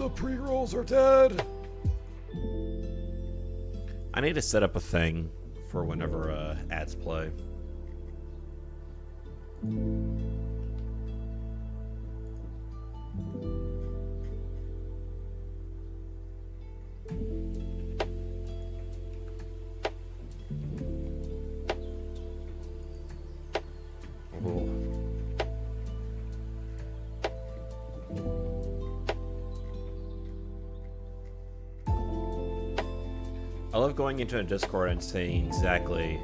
the pre-rolls are dead. I need to set up a thing for whenever ads play. I love going into a Discord and seeing exactly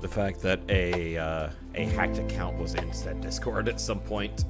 the fact that a hacked account was in said Discord at some point.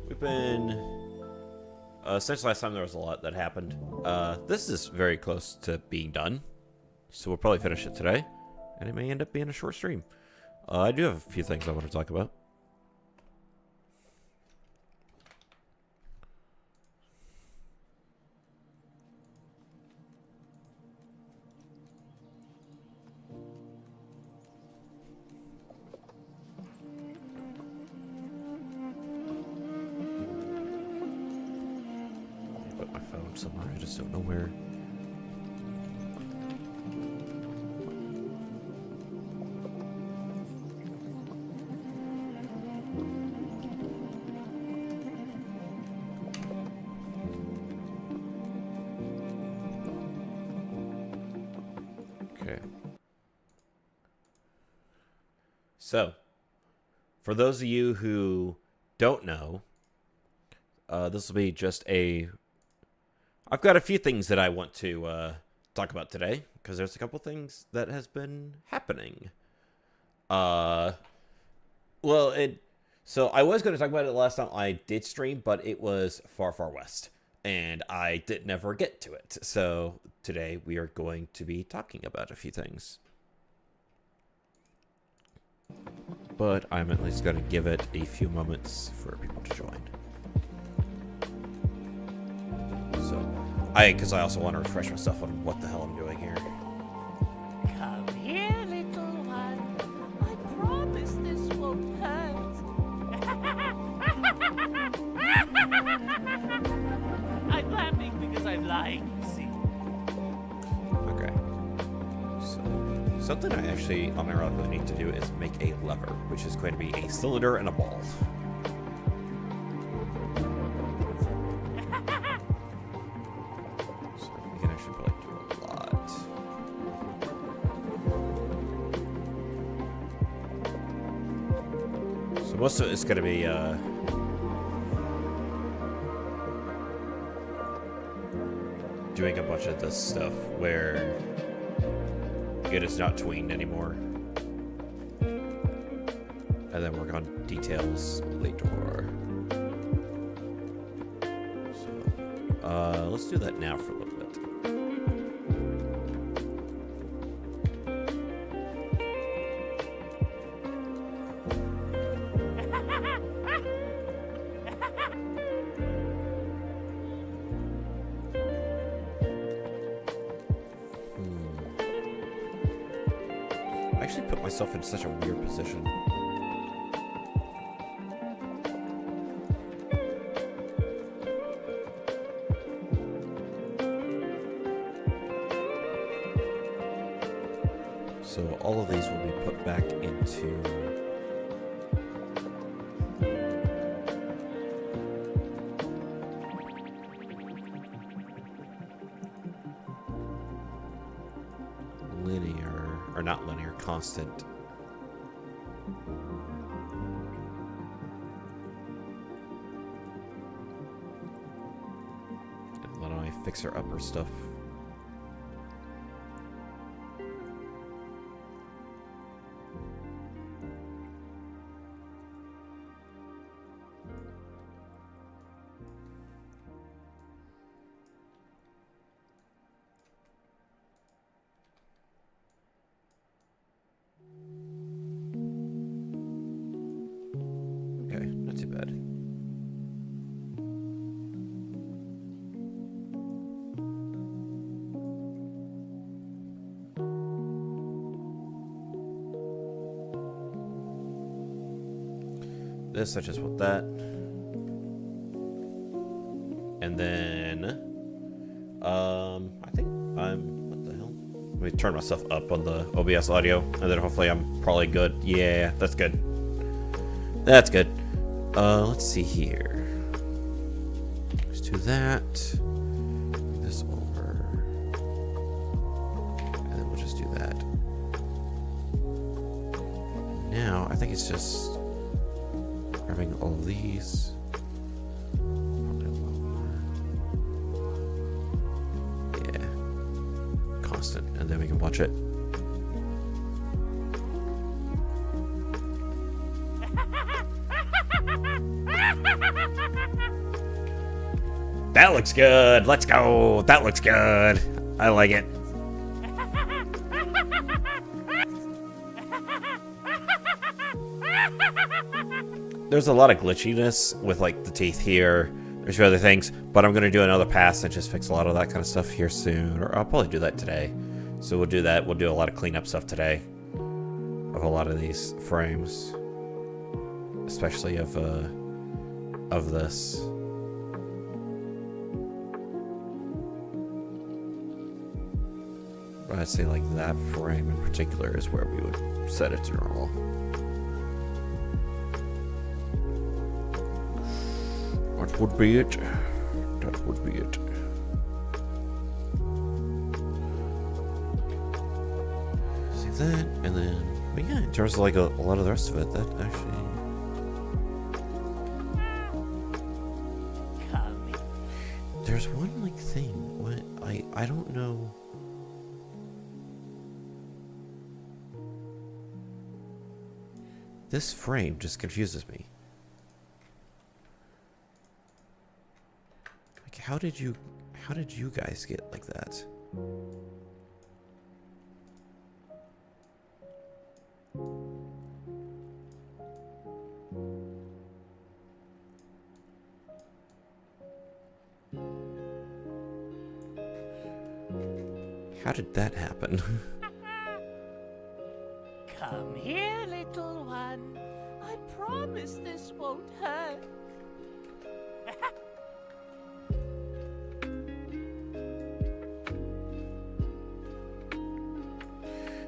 We've been... since last time there was a lot that happened. This is very close to being done. So we'll probably finish it today. And it may end up being a short stream. I do have a few things I want to talk about. Somewhere, I just don't know where. Okay. So, for those of you who don't know, this will be just a... I've got a few things that I want to talk about today, because there's a couple things that has been happening. So I was going to talk about it last time I did stream, but it was far, far west, and I did never get to it. So today we are going to be talking about a few things. But I'm at least going to give it a few moments for people to join. Because I also want to refresh myself on what the hell I'm doing here. Come here, little one. I promise this won't hurt. I'm laughing because I'm lying, you see. Okay. So, something I actually unironically need to do is make a lever, which is going to be a cylinder and a ball. Most of it's going to be doing a bunch of this stuff where it is not tweened anymore. And then work on details later. So, let's do that now for a little bit. Myself in such a weird position. So all of these will be put back into linear, or not linear, constant. And why don't I fix her upper stuff? too bad. This, I just want that. And then, I think what the hell? Let me turn myself up on the OBS audio, and then hopefully I'm probably good. Yeah, that's good. That's good. Let's see here. Let's do that. Bring this over. And then we'll just do that. Now, I think it's just grabbing all of these. Yeah. Constant. And then we can watch it. That looks good. Let's go. That looks good. I like it. There's a lot of glitchiness with like the teeth here. There's a few other things, but I'm gonna do another pass and just fix a lot of that kind of stuff here soon, or I'll probably do that today. So we'll do that. We'll do a lot of cleanup stuff today of a lot of these frames, especially of this. I'd say like that frame in particular is where we would set it to normal. That would be it. That would be it. See that, and then, but yeah, in terms of like a lot of the rest of it, that actually. There's one like thing. What I don't know. This frame just confuses me. Like, how did you guys get like that? How did that happen? Come here, little one. I promise this won't hurt.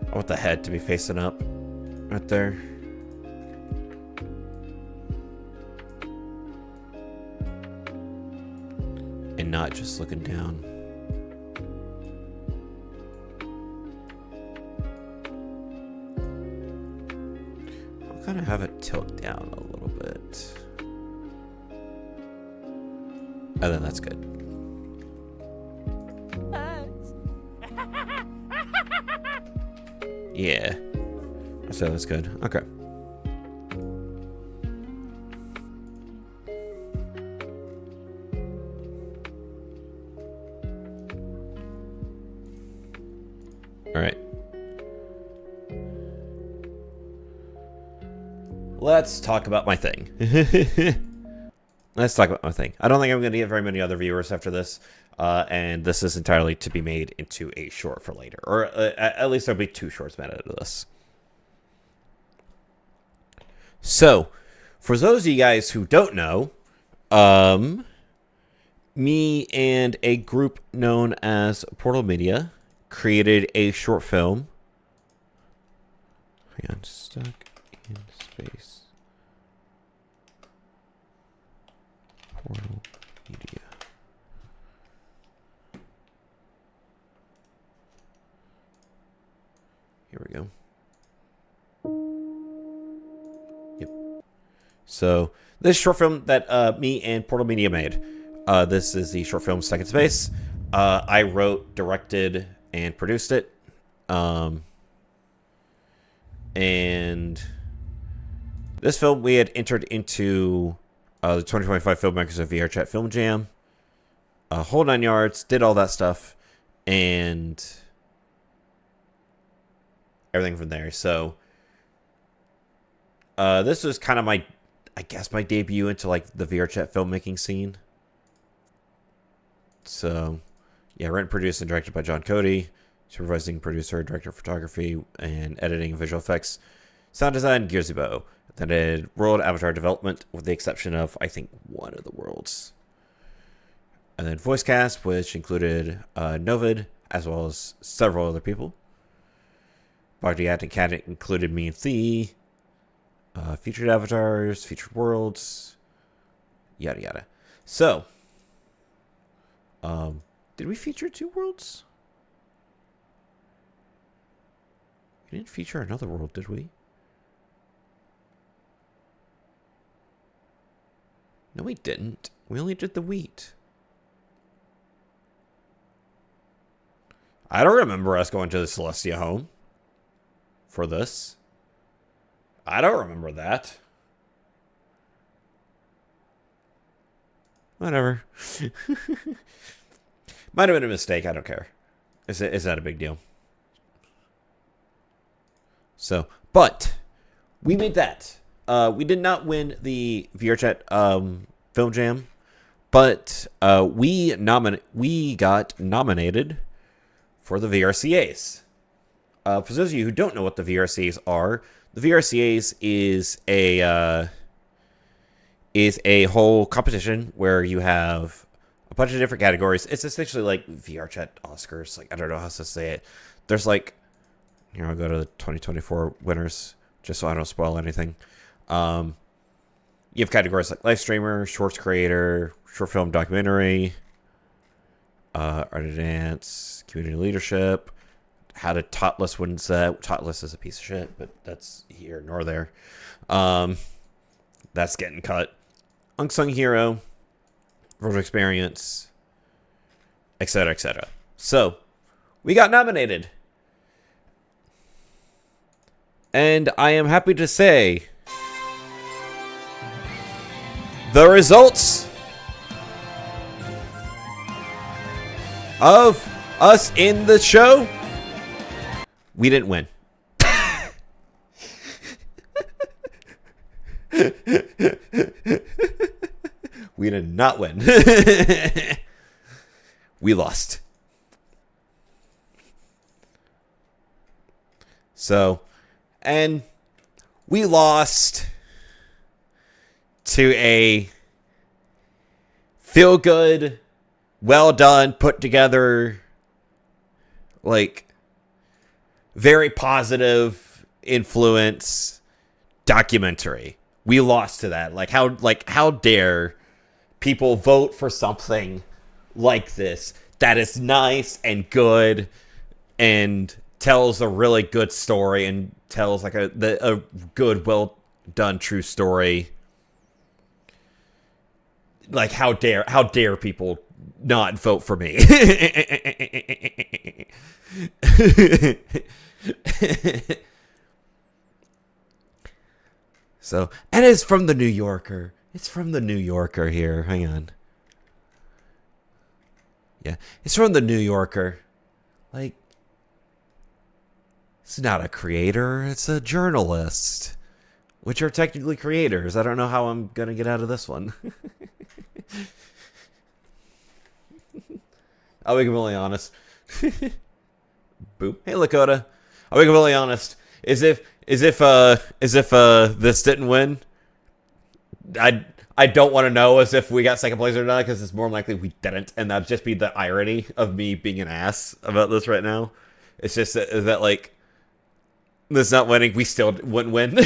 I want the head to be facing up right there. And not just looking down. I'll kind of have it tilt down a little bit. And then that's good. Yeah. I said that's good. Okay. All right. Let's talk about my thing. Let's talk about my thing. I don't think I'm going to get very many other viewers after this. And this is entirely to be made into a short for later. Or at least there'll be 2 shorts made out of this. So, for those of you guys who don't know, me and a group known as Portal Media created a short film. Hang on, stuck in space. Portal Media. Here we go. Yep. So this short film that me and Portal Media made. This is the short film Stuck in Space. I wrote, directed, and produced it. And this film we had entered into the 2025 Filmmakers of VR Chat Film Jam. Whole 9 yards, did all that stuff, and everything from there. So this was kind of my I guess, my debut into like the VRChat filmmaking scene. So, yeah, written, produced, and directed by John Coday. Supervising producer, director of photography, and editing visual effects. Sound design, Gearsy. Then did world avatar development, with the exception of, I think, one of the worlds. And then voice cast, which included Novid, as well as several other people. Body acting cat included me and Thea. Featured avatars, featured worlds, yada yada. So, did we feature 2 worlds? We didn't feature another world, did we? No, we didn't. We only did the wheat. I don't remember us going to the Celestia home for this. I don't remember that. Whatever. Might have been a mistake. I don't care. It's not a big deal. So, but we made that. We did not win the VRChat Film Jam, but we got nominated for the VRCAs. For those of you who don't know what the VRCAs are, the VRCAs is a whole competition where you have a bunch of different categories. It's essentially like VRChat Oscars. Like, I don't know how to say it. There's like, here, I'll go to the 2024 winners just so I don't spoil anything. You have categories like live streamer, shorts creator, short film documentary, art and dance, community leadership, how to Totless win set. Totless is a piece of shit, but that's here nor there. That's getting cut. Unsung hero, virtual experience, etc., etc. So, we got nominated. And I am happy to say the results of us in the show, we didn't win. We did not win. We lost. So, and we lost to a feel good, well done, put together, like, very positive influence documentary. We lost to that. How dare people vote for something like this that is nice and good and tells a really good story and tells like a good, well done, true story. Like, how dare people not vote for me? So, and it's from the New Yorker. It's from the New Yorker here. Hang on. Yeah, it's from the New Yorker. Like, it's not a creator, it's a journalist. Which are technically creators. I don't know how I'm going to get out of this one. I'll be completely honest. Boop. Hey, Lakota. I'll be completely honest. As if this didn't win, I don't want to know as if we got second place or not, because it's more likely we didn't, and that'd just be the irony of me being an ass about this right now. It's just that like, this not winning, we still wouldn't win.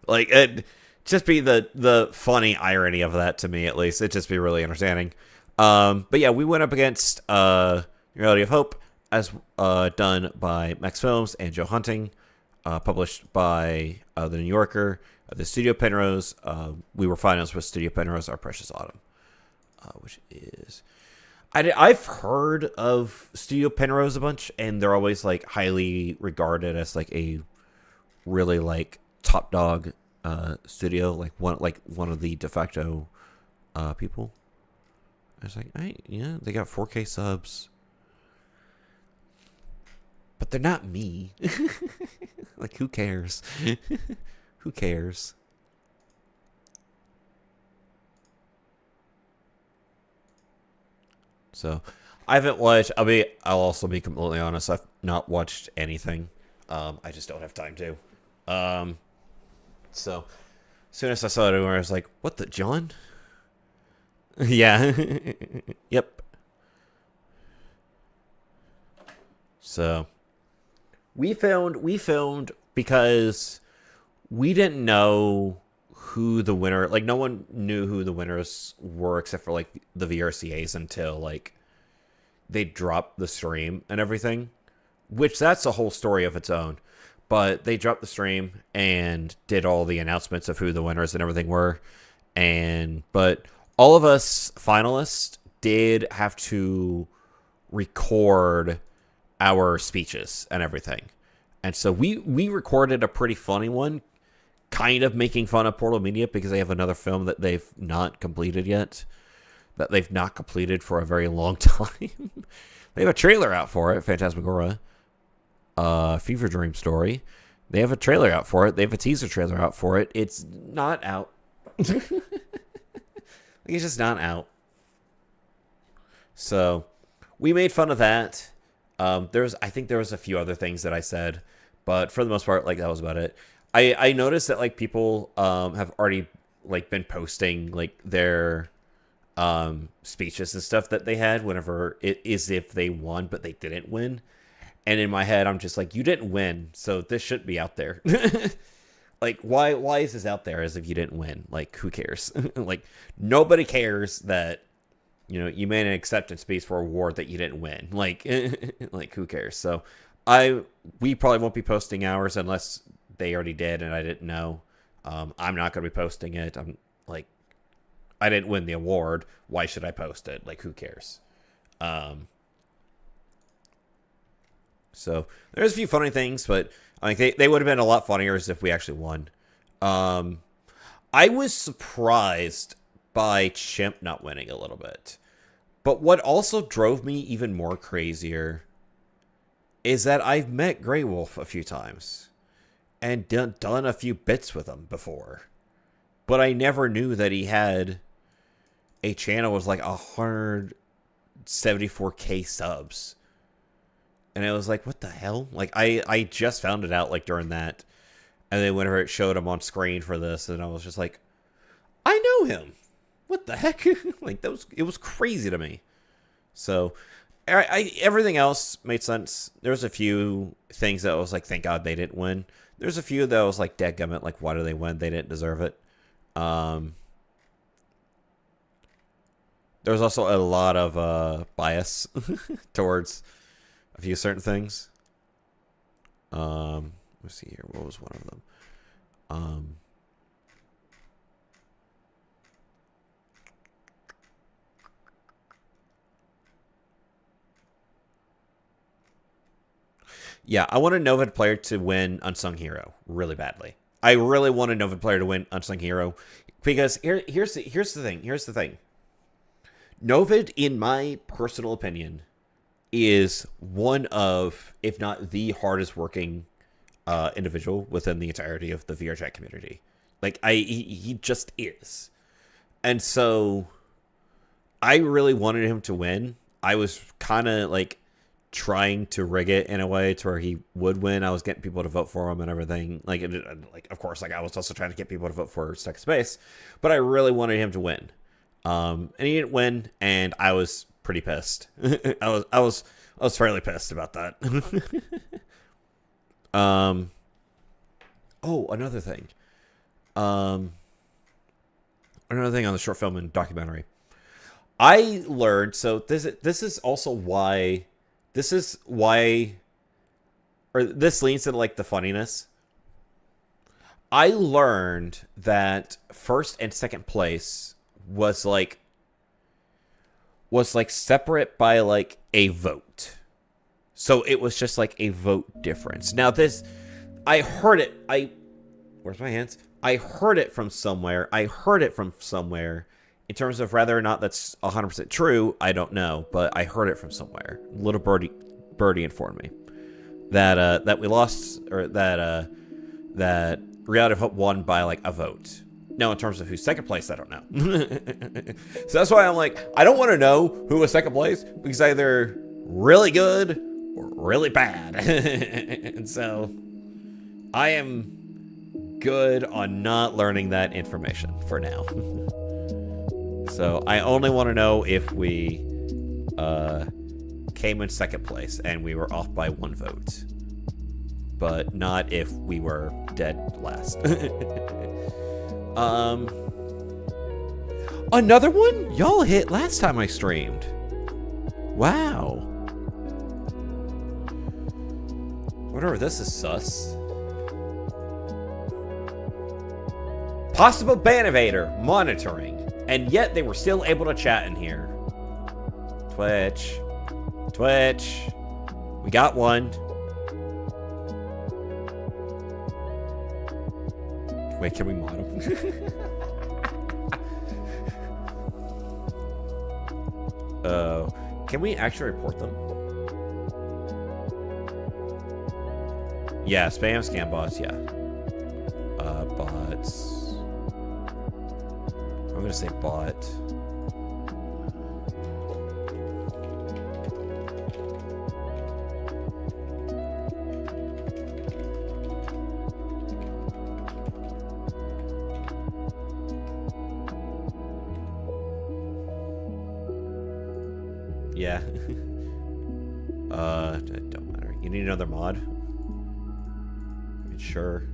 Like, it just be the funny irony of that to me, at least. It'd just be really entertaining. But yeah, we went up against Reality of Hope, as done by Max Films and Joe Hunting, published by the New Yorker, the Studio Penrose. We were finalists with Studio Penrose, Our Precious Autumn, which is... I've heard of Studio Penrose a bunch, and they're always like highly regarded as like a really like top dog studio, like one of the de facto people. I was like, yeah, they got 4K subs, but they're not me. Like, who cares? Who cares? So, I haven't watched. I'll also be completely honest. I've not watched anything. I just don't have time to. So, as soon as I saw it, I was like, "What the John?" Yeah. Yep. So, we filmed because we didn't know who the winner, like no one knew who the winners were except for like the VRCAs until like they dropped the stream and everything, which that's a whole story of its own. But they dropped the stream and did all the announcements of who the winners and everything were. But all of us finalists did have to record our speeches and everything. And so we recorded a pretty funny one, kind of making fun of Portal Media because they have another film that they've not completed yet, that they've not completed for a very long time. They have a trailer out for it, Phantasmagoria, Fever Dream Story. They have a trailer out for it. They have a teaser trailer out for it. It's not out. It's just not out. So we made fun of that. I think there was a few other things that I said, but for the most part, like that was about it. I noticed that like people have already like been posting like their speeches and stuff that they had whenever it is if they won but they didn't win. And in my head I'm just like, you didn't win, so this shouldn't be out there. Like why is this out there as if you didn't win? Like who cares? Like nobody cares that you made an acceptance speech for a award that you didn't win. Like like who cares? So we probably won't be posting ours unless they already did and I didn't know. I'm not going to be posting it. I'm like, I didn't win the award. Why should I post it? Like, who cares? So there's a few funny things, but I think they would have been a lot funnier if we actually won. I was surprised by Chimp not winning a little bit. But what also drove me even more crazier is that I've met Grey Wolf a few times and done a few bits with him before. But I never knew that he had a channel with like 174k subs. And I was like, what the hell? Like, I just found it out like during that. And then whenever it showed him on screen for this, and I was just like, I know him. What the heck? Like, it was crazy to me. So, everything else made sense. There's a few things that I was like, thank God they didn't win. There's a few that I was like, dadgummit, like, why do they win? They didn't deserve it. There was also a lot of bias towards a few certain things. Let's see here. What was one of them? Yeah, I want a Novid player to win Unsung Hero really badly. I really want a Novid player to win Unsung Hero because here's the thing. Here's the thing. Novid, in my personal opinion, is one of, if not the hardest working individual within the entirety of the VR chat community. Like, he just is. And so, I really wanted him to win. I was kind of, like, trying to rig it in a way to where he would win. I was getting people to vote for him and everything. Like, of course, like, I was also trying to get people to vote for Stuck Space. But I really wanted him to win. And he didn't win, and I was pretty pissed. I was fairly pissed about that. Oh, another thing. Another thing on the short film and documentary. I learned, so this is also why, or this leans to like the funniness. I learned that first and second place was like separate by like a vote. So it was just like a vote difference. Now this, I heard it. Where's my hands? I heard it from somewhere. In terms of whether or not that's 100% true, I don't know. But I heard it from somewhere. Little birdie informed me that we lost, or that Reality of Hope won by like a vote. No, in terms of who's second place, I don't know. So that's why I'm like, I don't want to know who was second place because either really good or really bad. And so I am good on not learning that information for now. So I only want to know if we came in second place and we were off by 1 vote. But not if we were dead last. Another one? Y'all hit last time I streamed. Wow. Whatever, this is sus. Possible ban evader monitoring. And yet they were still able to chat in here. Twitch. Twitch. We got one. Wait, can we mod him? Can we actually report them? Yeah, spam scam bots, yeah. Bots. I'm gonna say bot. Yeah. It don't matter. You need another mod? I mean, sure.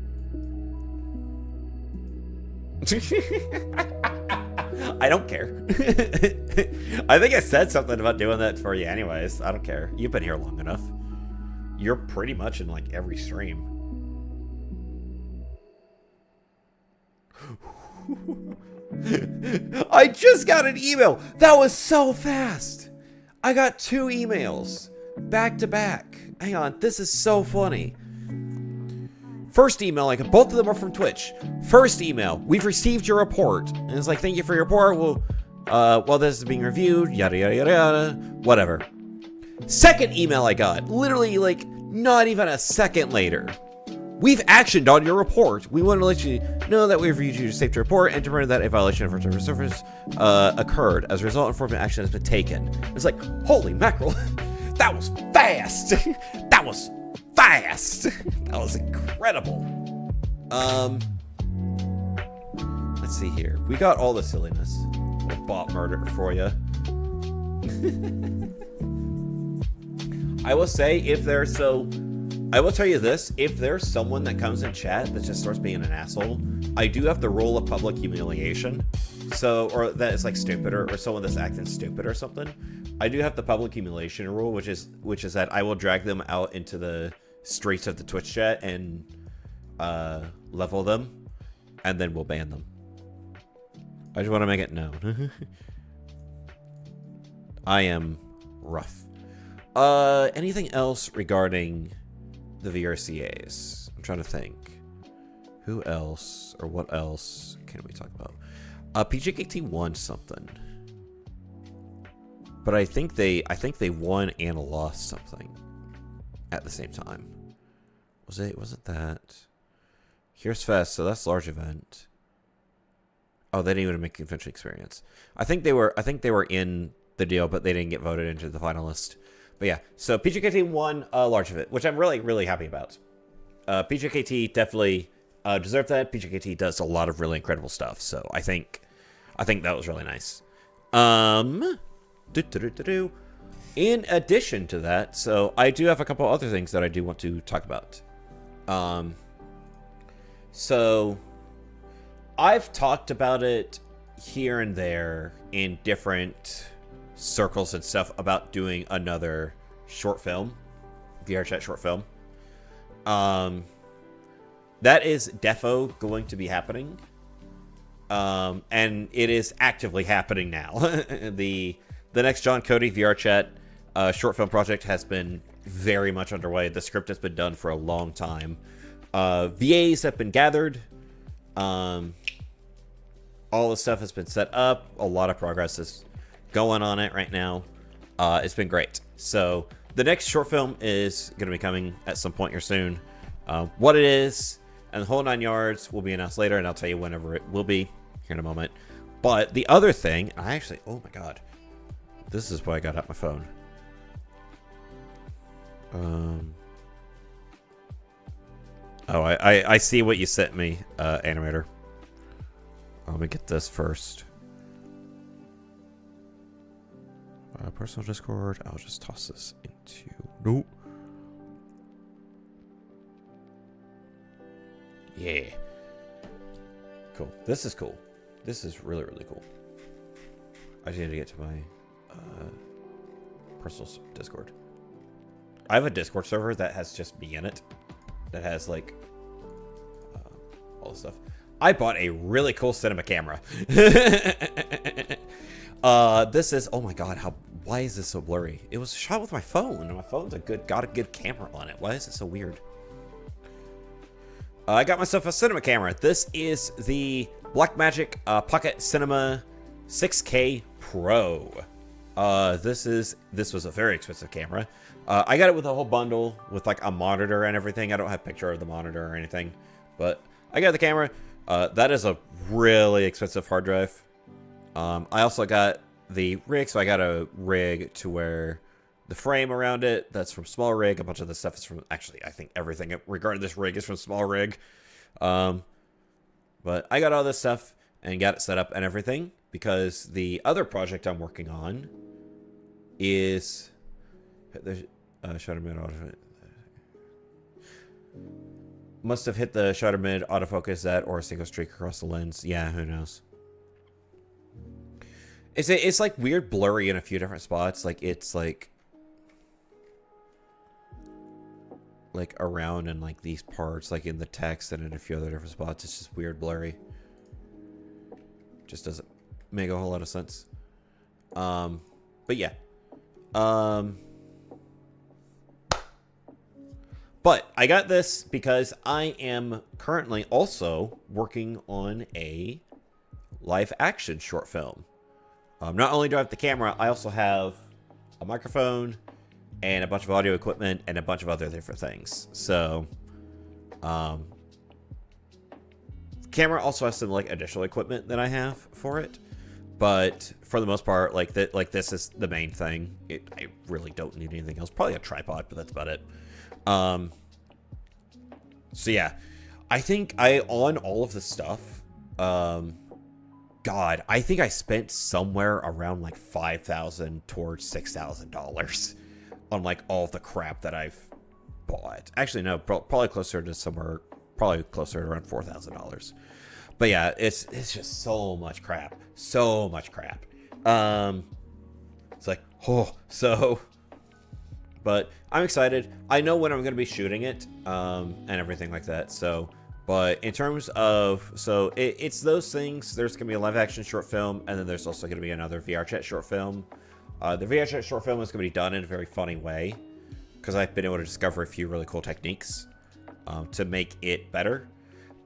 I don't care. I think I said something about doing that for you anyways. I don't care. You've been here long enough. You're pretty much in like every stream. I just got an email. That was so fast. I got 2 emails back to back. Hang on, this is so funny. First email, like both of them are from Twitch. First email, we've received your report. And it's like, thank you for your report. Well, this is being reviewed, yada, yada, yada, yada, whatever. Second email I got, literally like not even a second later. We've actioned on your report. We want to let you know that we've reviewed your safety report and determined that a violation of our service occurred. As a result, enforcement action has been taken. It's like, holy mackerel. That was fast. That was fast. That was incredible. Let's see here. We got all the silliness. Little bot murder for you. I will say, I will tell you this, if there's someone that comes in chat that just starts being an asshole, I do have the rule of public humiliation. So, or that is like stupid, or someone that's acting stupid or something. I do have the public humiliation rule, which is that I will drag them out into the streets of the Twitch chat and level them, and then we'll ban them. I just want to make it known. I am rough. Anything else regarding the VRCAs? I'm trying to think. Who else or what else can we talk about? PGKT won something, but I think they won and lost something at the same time. Wasn't that? Here's Fest, so that's large event. Oh, they didn't even make convention experience. I think they were in the deal, but they didn't get voted into the finalist. But yeah, so PGKT won a large event, which I'm really, really happy about. PGKT definitely deserved that. PGKT does a lot of really incredible stuff, so I think that was really nice. In addition to that, so I do have a couple other things that I do want to talk about. So I've talked about it here and there in different circles and stuff about doing another short film, VR chat short film. That is defo going to be happening. And it is actively happening now. The next John Coday VR chat short film project has been very much underway. The script has been done for a long time. VAs have been gathered. All the stuff has been set up. A lot of progress is going on it right now. It's been great. So the next short film is going to be coming at some point here soon. What it is, And the whole 9 yards will be announced later, and I'll tell you whenever it will be here in a moment. But the other thing, I actually, oh my god, this is why I got out my phone. Oh, I see what you sent me, Animator. Let me get this first. Personal Discord. I'll just toss this into. Nope. Yeah. Cool. This is cool. This is really, really cool. I just need to get to my personal Discord. I have a Discord server that has just me in it. That has, like, all this stuff. I bought a really cool cinema camera. This is, oh my god, why is this so blurry? It was shot with my phone, and my phone's got a good camera on it. Why is it so weird? I got myself a cinema camera. This is the Blackmagic Pocket Cinema 6K Pro. This was a very expensive camera. I got it with a whole bundle with like a monitor and everything. I don't have a picture of the monitor or anything, but I got the camera. That is a really expensive hard drive. I also got the rig, so I got a rig to where the frame around it, that's from Small Rig. A bunch of the stuff is from, actually, I think everything regarding this rig is from Small Rig. But I got all this stuff and got it set up and everything because the other project I'm working on is the shutter mid auto. Must have hit the shutter mid autofocus that or a single streak across the lens. Yeah, who knows? It's like weird blurry in a few different spots. Like it's like around in like these parts, like in the text and in a few other different spots. It's just weird blurry. Just doesn't make a whole lot of sense. But yeah. But I got this because I am currently also working on a live action short film. Not only do I have the camera, I also have a microphone and a bunch of audio equipment and a bunch of other different things. So, camera also has some like additional equipment that I have for it, but for the most part, like this is the main thing. I really don't need anything else. Probably a tripod, but that's about it. So yeah, I think on all of the stuff, God, I think I spent somewhere around like $5,000 towards $6,000 on like all the crap that I've bought. Actually, no, probably closer to probably closer to around $4,000. But yeah, it's just so much crap, so much crap. It's like, oh, so. But I'm excited. I know when I'm going to be shooting it, and everything like that. So, but in terms of, so it's those things. There's going to be a live action short film, and then there's also going to be another VR chat short film. The VR chat short film is going to be done in a very funny way, because I've been able to discover a few really cool techniques to make it better.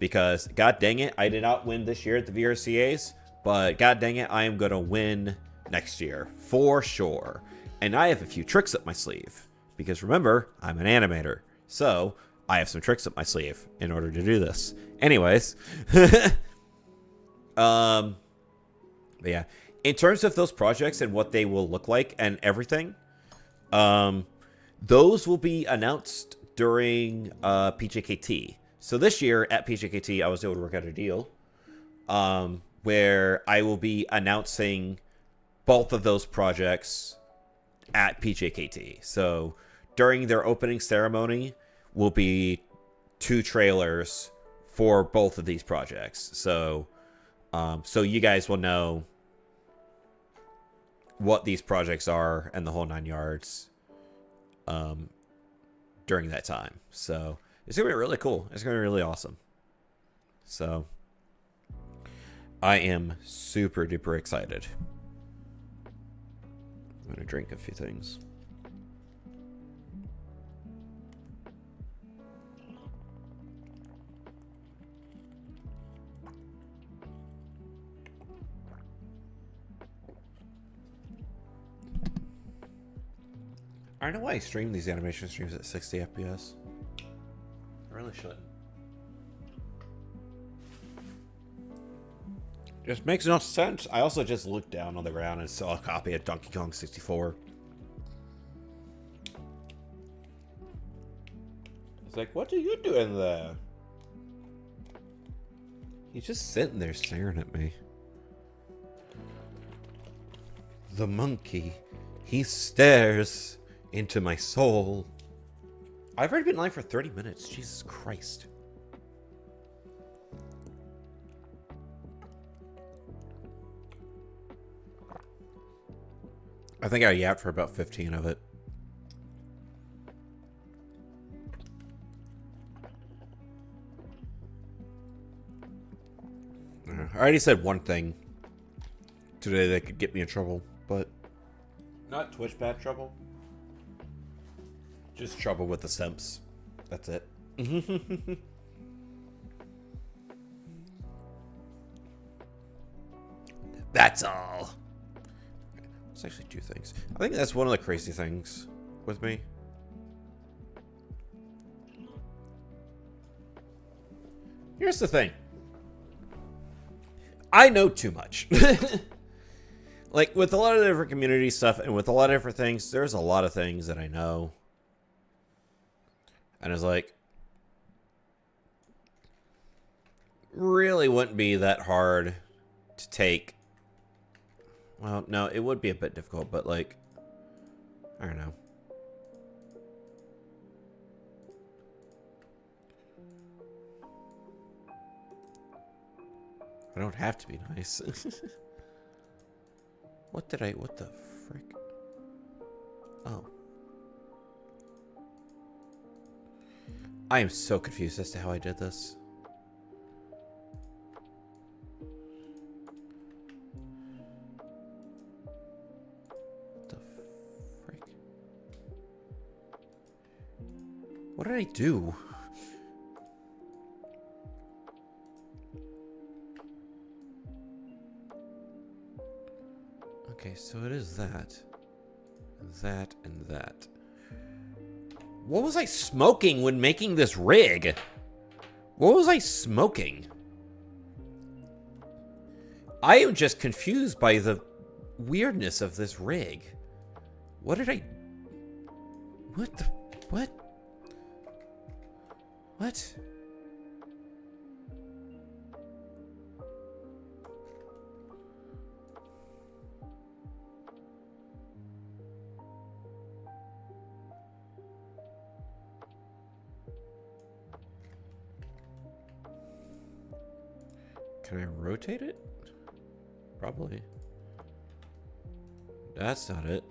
Because god dang it, I did not win this year at the VRCAs, but god dang it, I am going to win next year for sure. And I have a few tricks up my sleeve. Because remember, I'm an animator. So, I have some tricks up my sleeve in order to do this. Anyways. But yeah. In terms of those projects and what they will look like and everything, those will be announced during PJKT. So this year at PJKT, I was able to work out a deal where I will be announcing both of those projects at PJKT. So during their opening ceremony will be 2 trailers for both of these projects. So so you guys will know what these projects are and the whole 9 yards during that time. So it's gonna be really cool. It's gonna be really awesome. So I am super duper excited. I'm gonna drink a few things. I don't know why I stream these animation streams at 60 FPS. I really shouldn't. Just makes no sense. I also just looked down on the ground and saw a copy of Donkey Kong 64. It's like, what are you doing there? He's just sitting there staring at me. The monkey, he stares into my soul. I've already been live for 30 minutes. Jesus Christ. I think I yapped for about 15 of it. I already said one thing today that could get me in trouble, but not Twitch bad trouble. Just trouble with the simps. That's it. That's all. Let's actually do things. I think that's one of the crazy things with me. Here's the thing. I know too much. Like, with a lot of different community stuff and with a lot of different things, there's a lot of things that I know. And it's like, really wouldn't be that hard to take. Well, no, it would be a bit difficult, but like, I don't know. I don't have to be nice. What the frick? Oh. I am so confused as to how I did this. What the frick? What did I do? Okay, so it is that, and that. What was I smoking when making this rig? What was I smoking? I am just confused by the weirdness of this rig. What did I... What the... What? What? Can I rotate it? Probably. That's not it.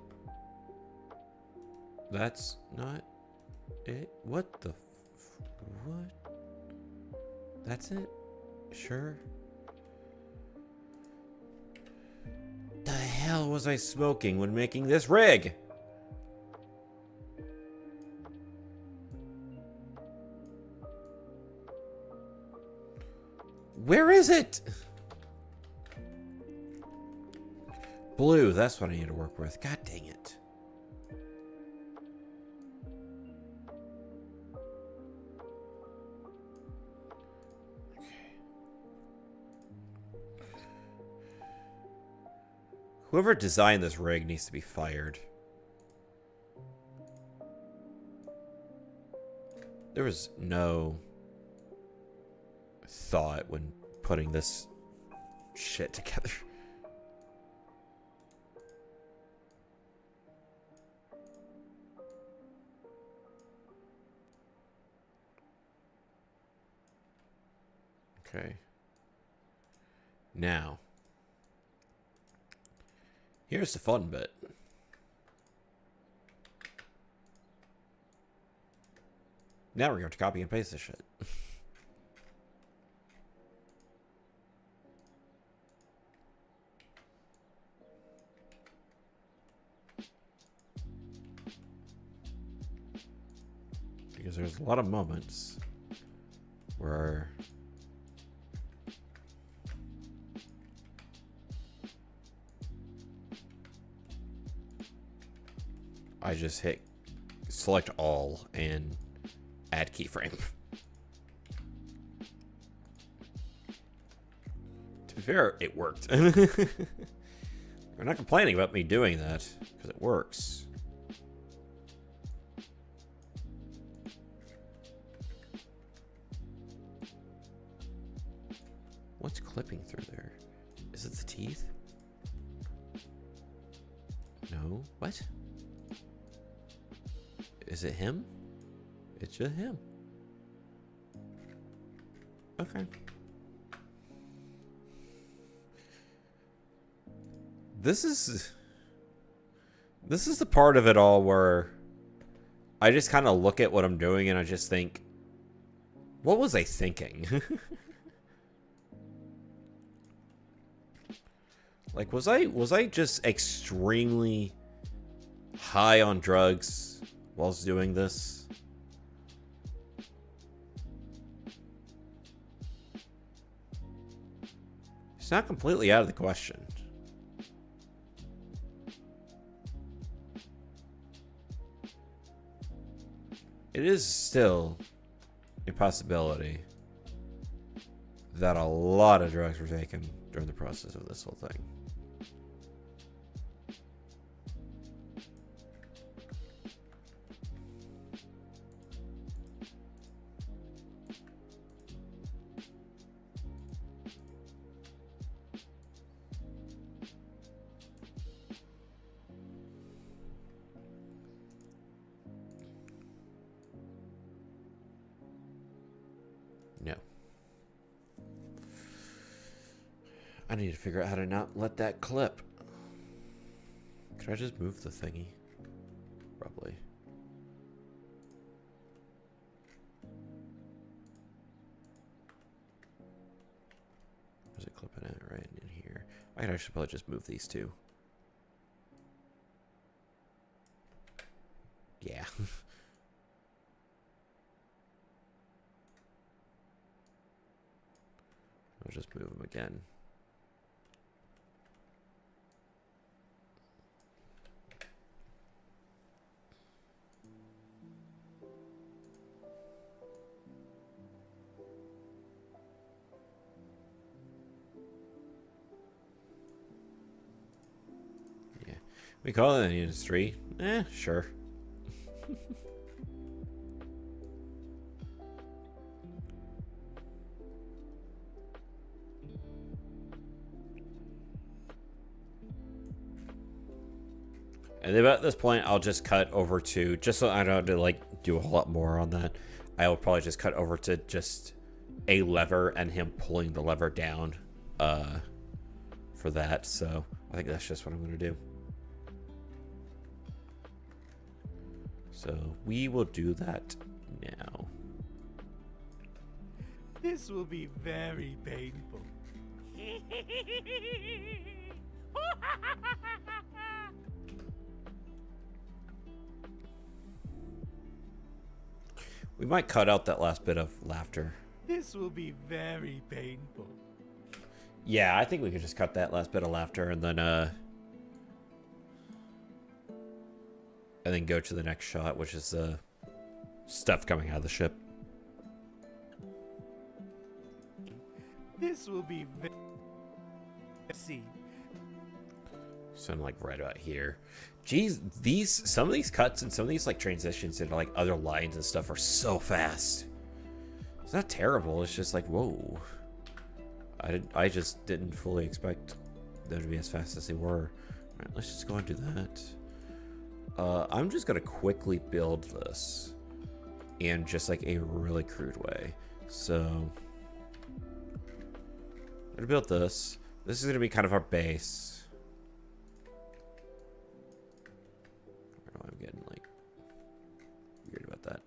That's not it. What the... What? That's it? Sure. The hell was I smoking when making this rig? Where is it? Blue, that's what I need to work with. God dang it. Okay. Whoever designed this rig needs to be fired. There was no thought when putting this shit together. Okay. Now, here's the fun bit. Now we're going to copy and paste this shit. Because there's a lot of moments where I just hit select all and add keyframe. To be fair, it worked. We're not complaining about me doing that, because it works. What's clipping through there? Is it the teeth? No. What? Is it him? It's just him. Okay. This is the part of it all where I just kind of look at what I'm doing and I just think, what was I thinking? Like, was I just extremely high on drugs whilst doing this? It's not completely out of the question. It is still a possibility that a lot of drugs were taken during the process of this whole thing. No. I need to figure out how to not let that clip. Could I just move the thingy? Probably. Where's it clipping at? Right in here. I could actually probably just move these two. Yeah. I'll just move them again. Yeah. We call it an industry. Sure. And about this point, I'll just cut over to, just so I don't have to like do a whole lot more on that, I will probably just cut over to just a lever and him pulling the lever down for that. So I think that's just what I'm going to do. So we will do that now. This will be very painful. We might cut out that last bit of laughter. This will be very painful. Yeah, I think we could just cut that last bit of laughter and then go to the next shot, which is stuff coming out of the ship. This will be very... See. So I'm like right about here. Jeez, some of these cuts and some of these like transitions into like other lines and stuff are so fast. It's not terrible. It's just like, whoa. I just didn't fully expect them to be as fast as they were. All right, let's just go and do that. I'm just gonna quickly build this in just like a really crude way. So I'm gonna build this. This is gonna be kind of our base. I'm getting like weird about that.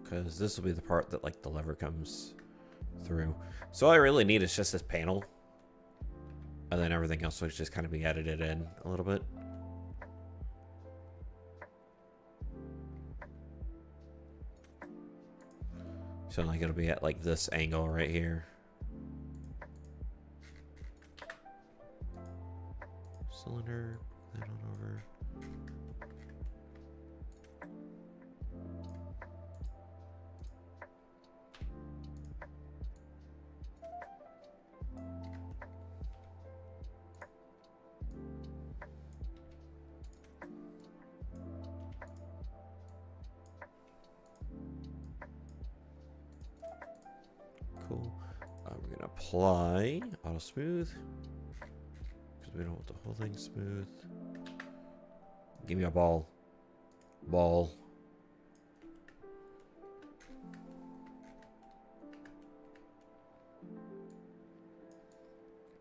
Because this will be the part that like the lever comes through. So all I really need is just this panel. And then everything else will just kind of be edited in a little bit. So like it'll be at like this angle right here. Cylinder, that on over. Cool. We're gonna apply auto smooth because we don't want the whole thing smooth. Give me a ball. Ball.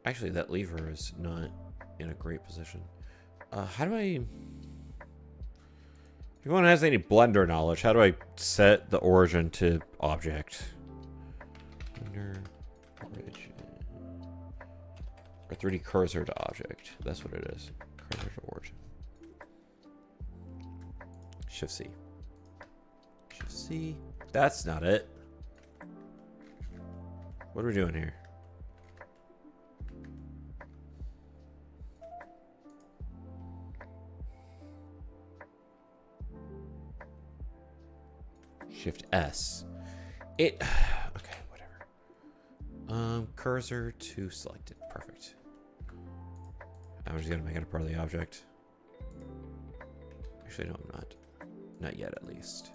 Actually, that lever is not in a great position. How do I... If anyone has any Blender knowledge, how do I set the origin to object? Blender origin. Or 3D cursor to object. That's what it is. Cursor to origin. Shift C. Shift C. That's not it. What are we doing here? Shift S. Okay, whatever. Cursor to selected. Perfect. I'm just gonna make it a part of the object. Actually, no, I'm not. Not yet, at least.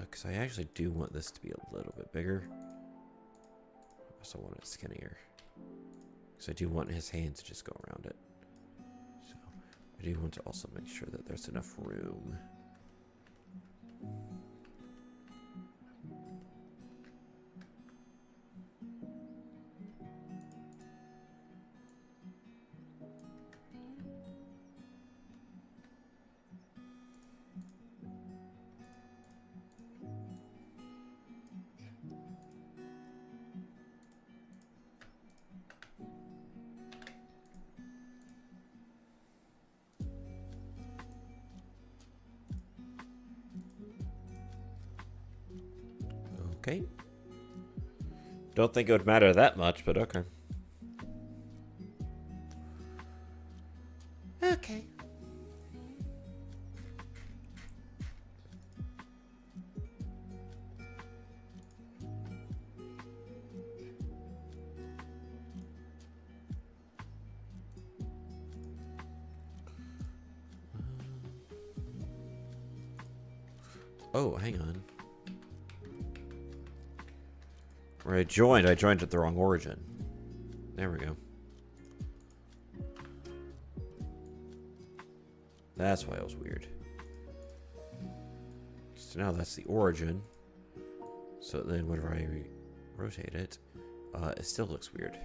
Because I actually do want this to be a little bit bigger. I also want it skinnier. Because I do want his hand to just go around it. So I do want to also make sure that there's enough room. Okay. Don't think it would matter that much, but okay. Okay. Oh, hang on. Where I joined at the wrong origin. There we go. That's why it was weird. So now that's the origin. So then whenever I rotate it, it still looks weird.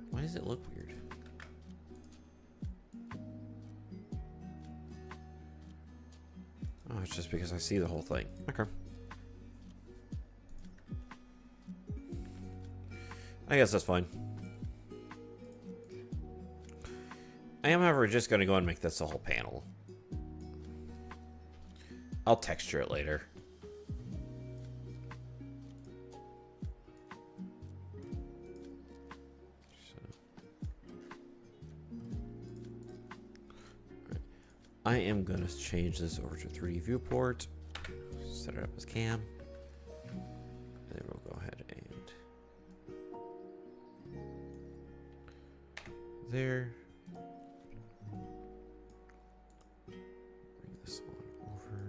Why does it look weird? Oh, it's just because I see the whole thing. Okay. I guess that's fine. I am, however, just going to go and make this a whole panel. I'll texture it later. I am going to change this over to 3D viewport, set it up as cam, and then we'll go ahead and there. Bring this on over.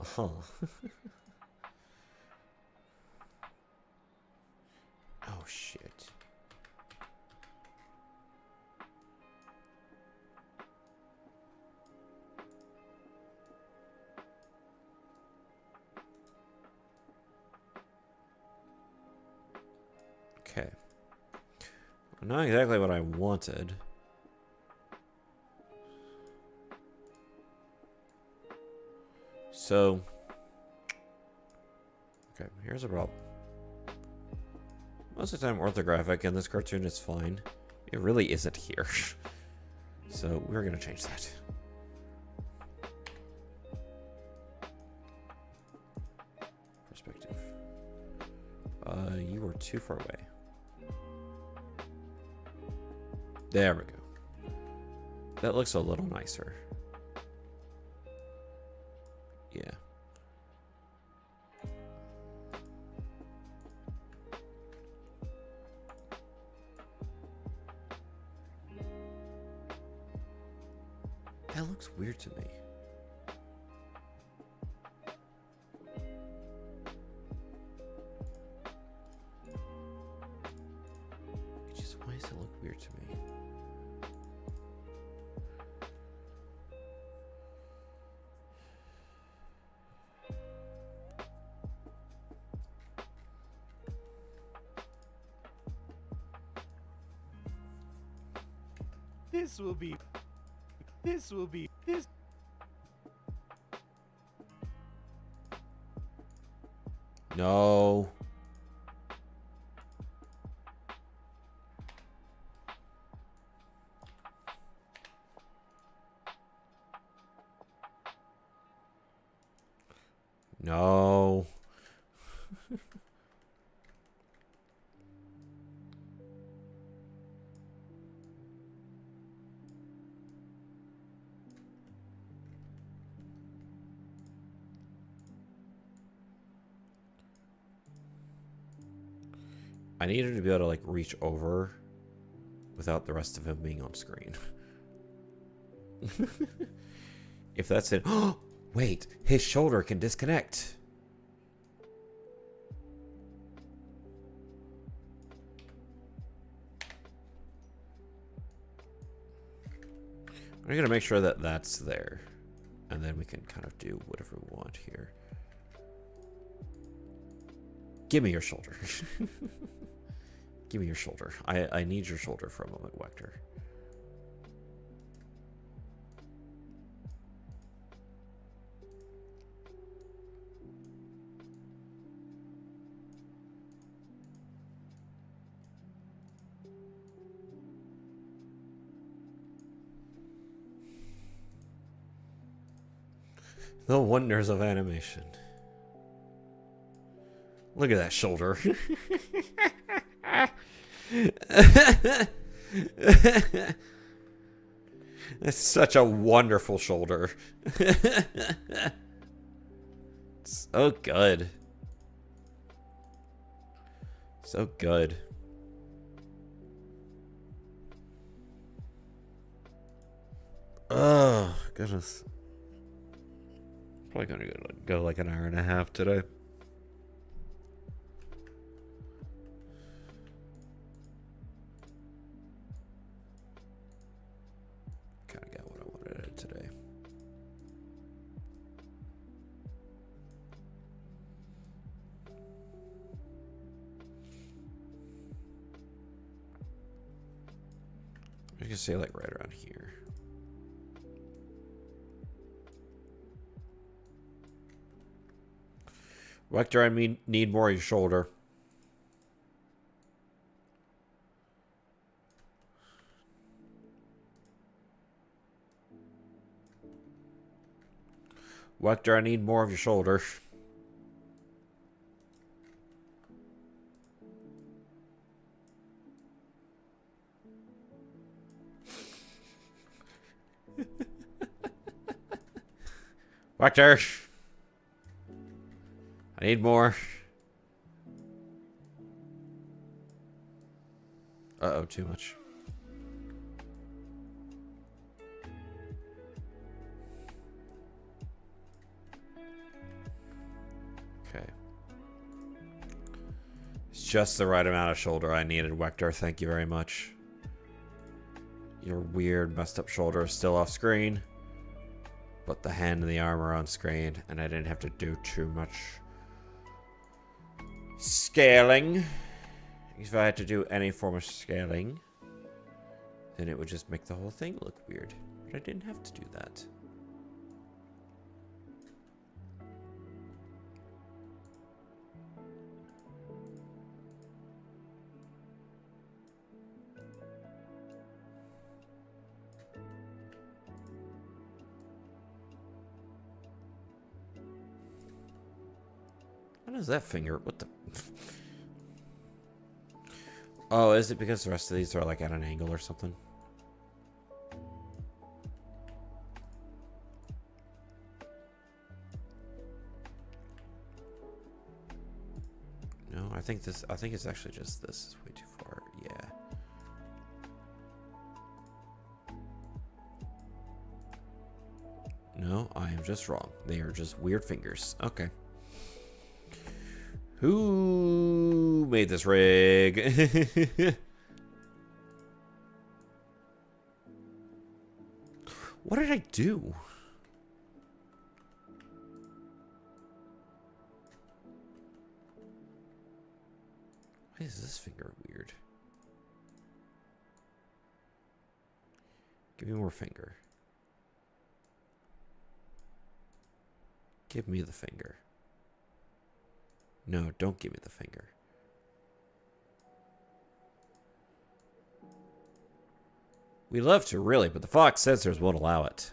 Huh. Oh, shit. Okay. Not exactly what I wanted. So, okay, here's a problem. Most of the time orthographic in this cartoon is fine. It really isn't here. So we're gonna change that. Perspective. You were too far away. There we go. That looks a little nicer. Yeah. That looks weird to me. Why does it look weird to me? This will be. No. No. I needed to be able to like reach over without the rest of him being on screen. If that's it. Oh, wait, his shoulder can disconnect. I'm gonna make sure that that's there, and then we can kind of do whatever we want here. Give me your shoulder. Give me your shoulder. I need your shoulder for a moment, Vector. The wonders of animation. Look at that shoulder. That's such a wonderful shoulder. So good. So good. Oh, goodness. Probably gonna go like an hour and a half today. Kind of got what I wanted today. I can say like right around here. Vector, I need more of your shoulder. Vector, I need more of your shoulder. Vector! I need more. Uh-oh, too much. Okay. It's just the right amount of shoulder I needed, Vector. Thank you very much. Your weird, messed up shoulder is still off screen. But the hand and the arm are on screen, and I didn't have to do too much scaling. If I had to do any form of scaling. then it would just make the whole thing look weird. But I didn't have to do that. What is that finger? What the? Oh, is it because the rest of these are like at an angle or something? No, I think it's actually just this is way too far. Yeah. No, I am just wrong. They are just weird fingers. Okay. Who made this rig? What did I do? Why is this finger weird? Give me more finger. Give me the finger. No, don't give me the finger. We'd love to, really, but the Fox sensors won't allow it.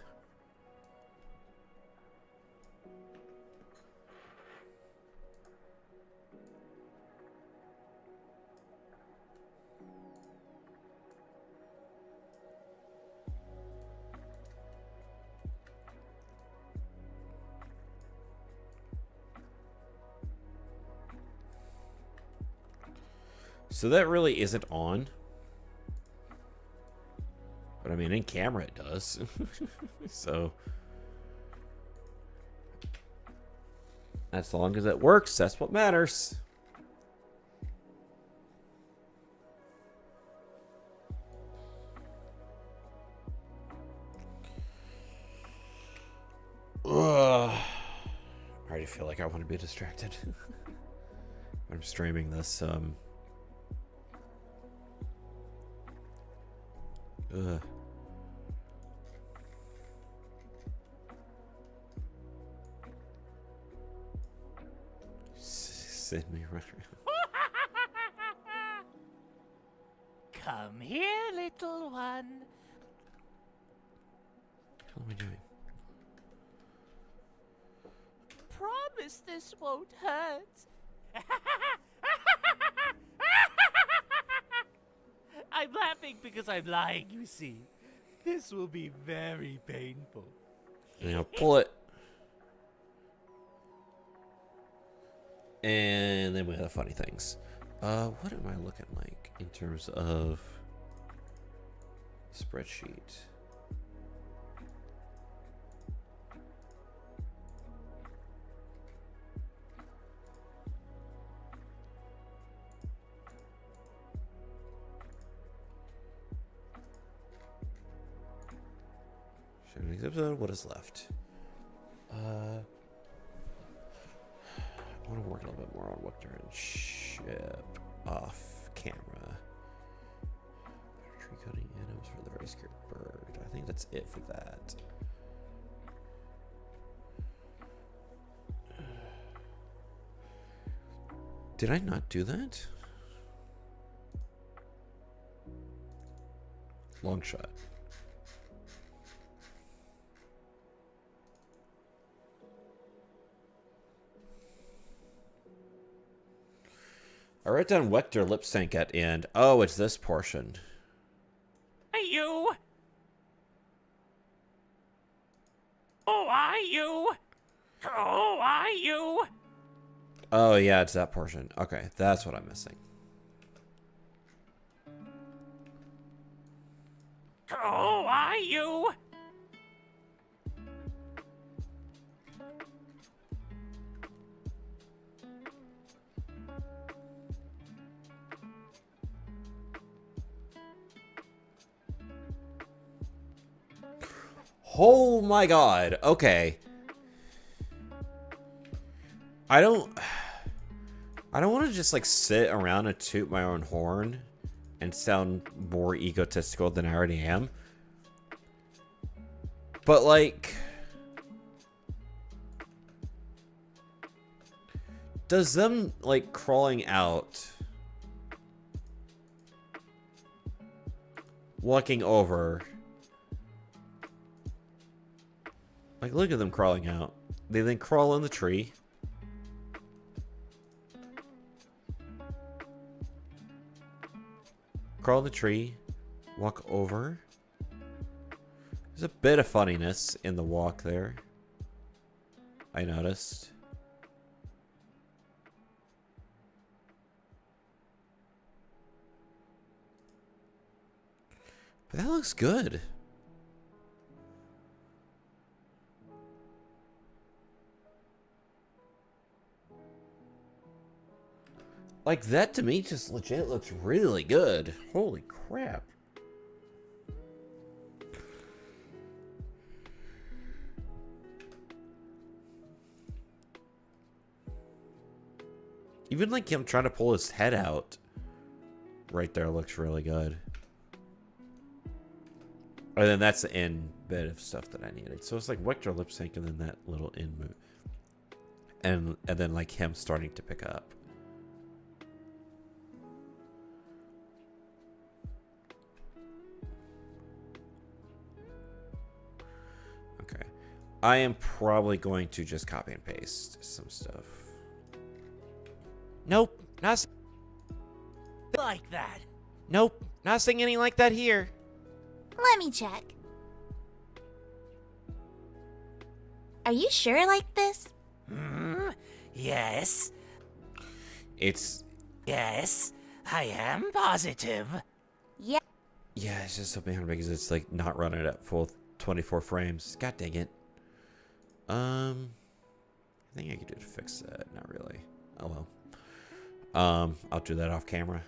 So that really isn't on. But I mean, in camera it does. So as long as it works, that's what matters. Ugh. I already feel like I want to be distracted. I'm streaming this. Ugh. Send me right around. Come here, little one. What am I doing? Promise this won't hurt. I'm laughing because I'm lying, you see. This will be very painful. Now pull it. And then we have funny things. What am I looking like in terms of spreadsheet? Next episode, what is left? I want to work a little bit more on Victor and ship off camera. Tree cutting items for the very scared bird. I think that's it for that. Did I not do that? Long shot. I wrote down Vector lip sync at end. Oh, it's this portion. Are you? Oh, are you? Oh, are you? Oh, yeah, it's that portion. Okay, that's what I'm missing. Oh, are you? Oh my god. Okay. I don't want to just like sit around and toot my own horn and sound more egotistical than I already am. But, like, does them, like, crawling out, walking over, like, look at them crawling out. They then crawl in the tree. Crawl in the tree, walk over. There's a bit of funniness in the walk there, I noticed. But that looks good. Like, that to me just legit looks really good. Holy crap. Even like him trying to pull his head out right there looks really good. And then that's the end bit of stuff that I needed. So it's like vector lip sync and then that little end move. And then like him starting to pick up. Okay. I am probably going to just copy and paste some stuff. Nope, not Like that. nope, not saying anything like that here. Let me check. Are you sure like this? Yes. Yes, I am positive. Yeah. yeah, it's just so bad because it's like not running at full 24 frames. God dang it. I think I could do to fix that. Not really. Oh well. I'll do that off camera.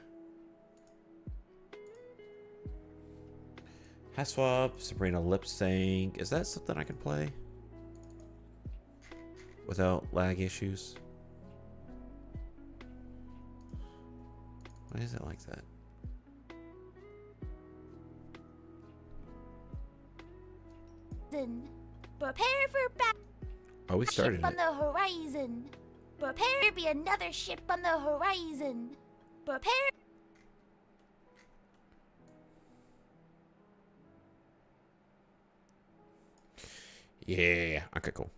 Hat swap, Sabrina lip sync. Is that something I can play without lag issues? Why is it like that? Prepare for battle. Oh, we started Ship on it. the horizon. Prepare to be another ship on the horizon. Prepare. Yeah. Okay, cool.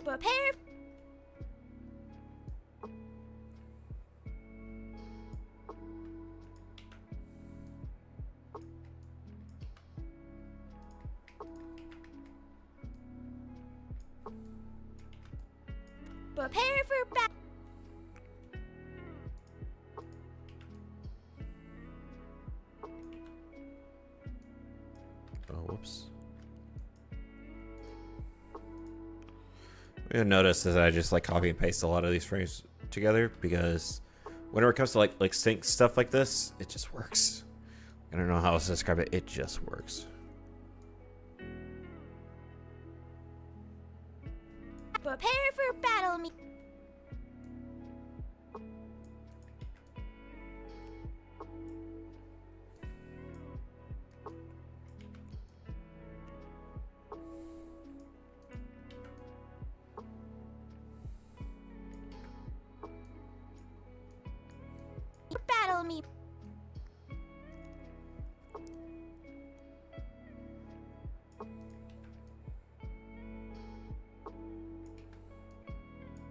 Prepare. Prepare for battle. Oh, whoops. You'll notice that I just like copy and paste a lot of these frames together because whenever it comes to like sync stuff like this, it just works. I don't know how else to describe it. It just works. Prepare for battle. Battle me.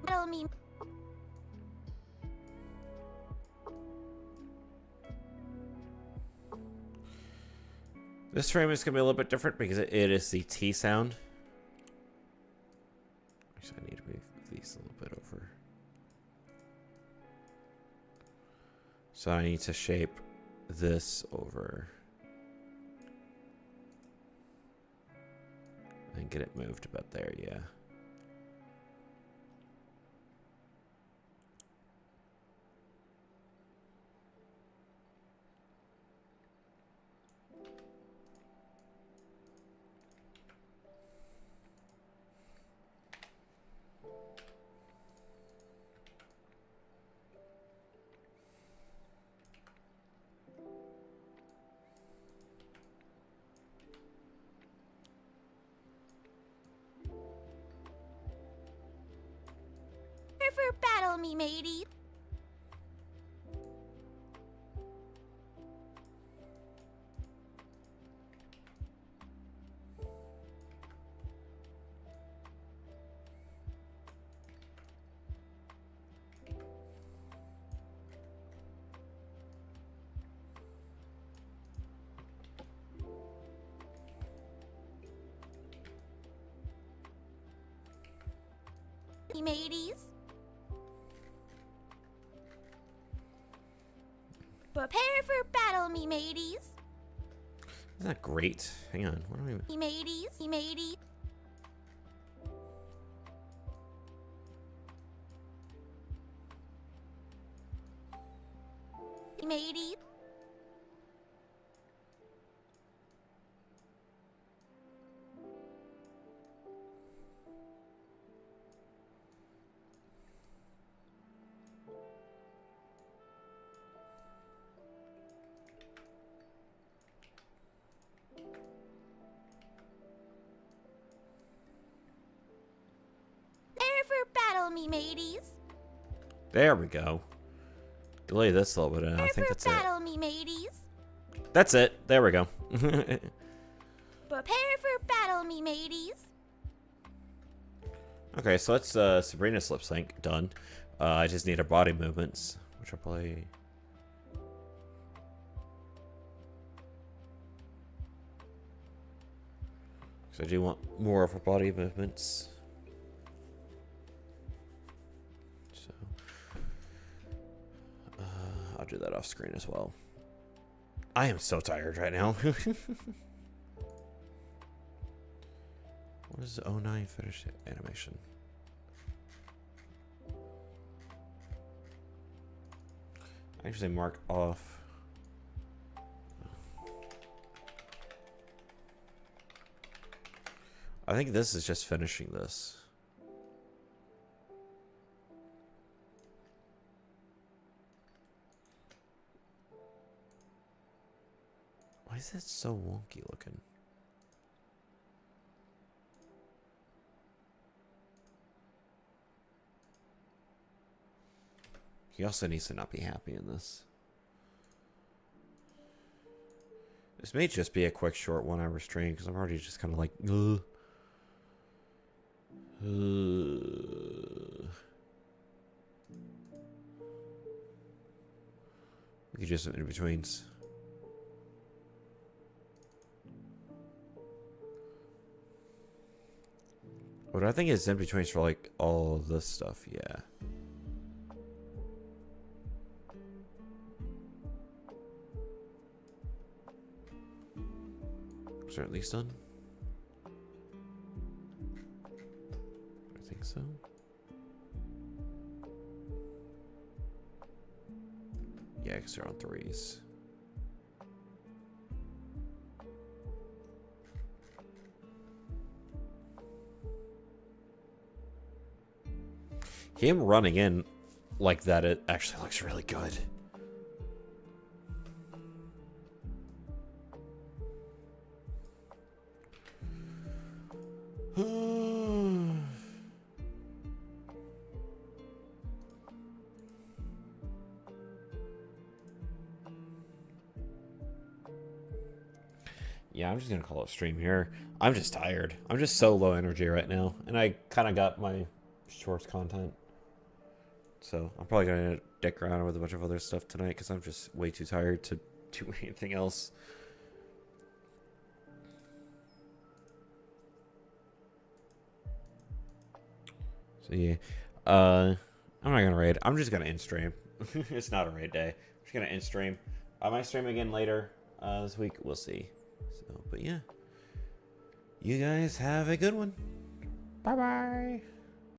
Battle me. This frame is going to be a little bit different because it is the T sound. Actually, I need to move these a little bit So I need to shape this over and get it moved about there, yeah. Prepare for battle, me matey. Me mateys. Prepare for battle, me mateys. Isn't that great? Hang on, what do we... Me mateys, me matey. Me matey. Prepare for battle, me mateys. There we go. Delay this a little bit, and I Prepare think for that's it. battle, me mateys. That's it. There we go. Prepare for battle, me mateys. Okay, so that's Sabrina's lip sync done. I just need her body movements, which I'll play. So I do want more of her body movements. So I'll do that off screen as well. I am so tired right now. What is 09 finish animation? Actually, mark off. I think this is just finishing this. Why is it so wonky looking? He also needs to not be happy in this. This may just be a quick, short 1 hour stream because I'm already just kind of like, ugh. We could do some in betweens. What I think is in betweens for like all this stuff, yeah. Is there at least done? I think so. Yeah, because they're on 3s. Him running in like that, it actually looks really good. Yeah, I'm just gonna call it stream here. I'm just tired. I'm just so low energy right now, and I kind of got my shorts content, so I'm probably gonna dick around with a bunch of other stuff tonight because I'm just way too tired to do anything else. So yeah, I'm not gonna raid. I'm just gonna end stream. It's not a raid day. I'm just gonna end stream. I might stream again later this week. We'll see. So, but yeah. You guys have a good one. Bye-bye.